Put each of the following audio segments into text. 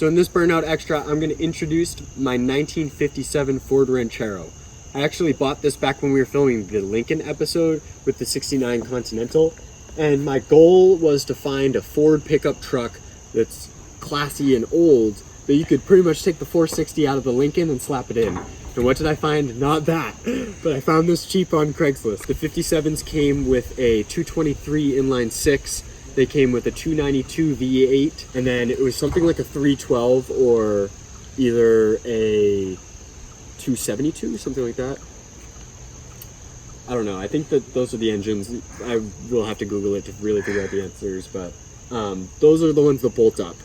So in this Burnout Extra, I'm going to introduce my 1957 Ford Ranchero. I actually bought this back when we were filming the Lincoln episode with the 69 Continental, and my goal was to find a Ford pickup truck that's classy and old, that you could pretty much take the 460 out of the Lincoln and slap it in. And what did I find? Not that, but I found this cheap on Craigslist. The 57s came with a 223 inline 6. They came with a 292 V8, and then it was something like a 312 or either a 272, something like that. I don't know. I think that those are the engines. I will have to Google it to really figure out the answers, but those are the ones that bolt up.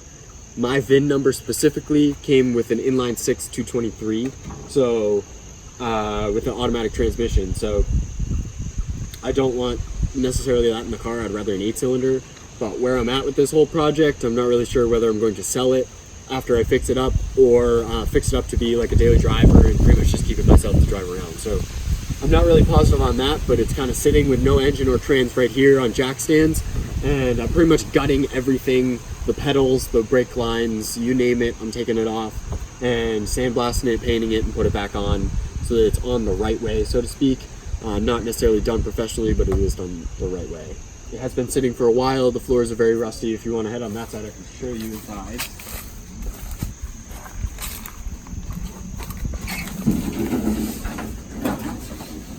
My VIN number specifically came with an inline 6 223, so with an automatic transmission. So I don't want necessarily that in the car. I'd rather an 8-cylinder. But where I'm at with this whole project, I'm not really sure whether I'm going to sell it after I fix it up, or fix it up to be like a daily driver and pretty much just keep it myself to drive around. So I'm not really positive on that, but it's kind of sitting with no engine or trans right here on jack stands, and I'm pretty much gutting everything, the pedals, the brake lines, you name it, I'm taking it off and sandblasting it, painting it, and put it back on so that it's on the right way, so to speak. Not necessarily done professionally, but it is done the right way. It has been sitting for a while. The floors are very rusty. If you want to head on that side, I can show you inside.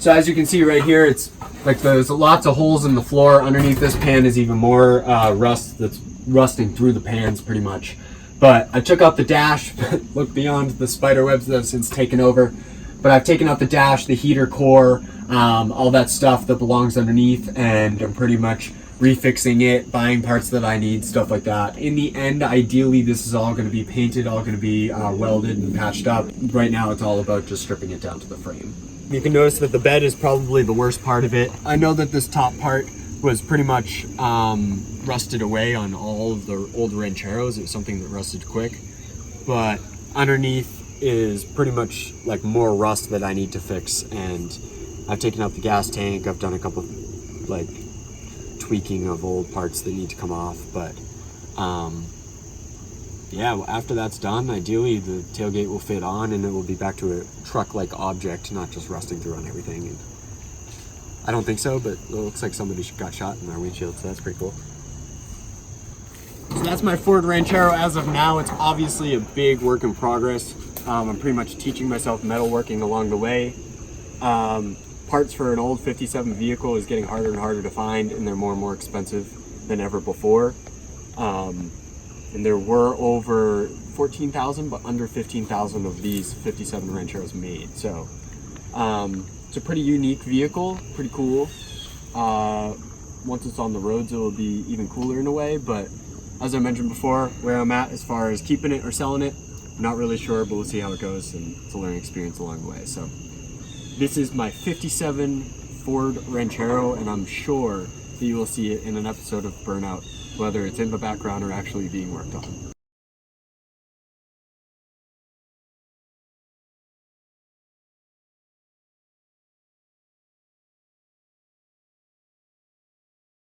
So as you can see right here, it's like there's lots of holes in the floor. Underneath this pan is even more rust that's rusting through the pans pretty much. But I took out the dash, look beyond the spider webs that have since taken over. But I've taken out the dash, the heater core, all that stuff that belongs underneath, and I'm pretty much refixing it, buying parts that I need, stuff like that. In the end, ideally, this is all going to be painted, all going to be welded and patched up. Right now, it's all about just stripping it down to the frame. You can notice that the bed is probably the worst part of it. I know that this top part was pretty much rusted away on all of the old Rancheros. It was something that rusted quick, but underneath is pretty much like more rust that I need to fix, and I've taken out the gas tank. I've done a couple like tweaking of old parts that need to come off, but yeah, after that's done, ideally the tailgate will fit on and it will be back to a truck-like object, not just rusting through on everything. And I don't think so, but it looks like somebody got shot in our windshield, so that's pretty cool. So that's my Ford Ranchero as of now. It's obviously a big work in progress. I'm pretty much teaching myself metalworking along the way. Parts for an old 57 vehicle is getting harder and harder to find, and they're more and more expensive than ever before. And there were over 14,000, but under 15,000 of these 57 Rancheros made. So it's a pretty unique vehicle, pretty cool. Once it's on the roads, it will be even cooler in a way, but as I mentioned before, where I'm at as far as keeping it or selling it, I'm not really sure, but we'll see how it goes, and it's a learning experience along the way. So this is my 57 Ford Ranchero, and I'm sure that you will see it in an episode of Burnout, whether it's in the background or actually being worked on.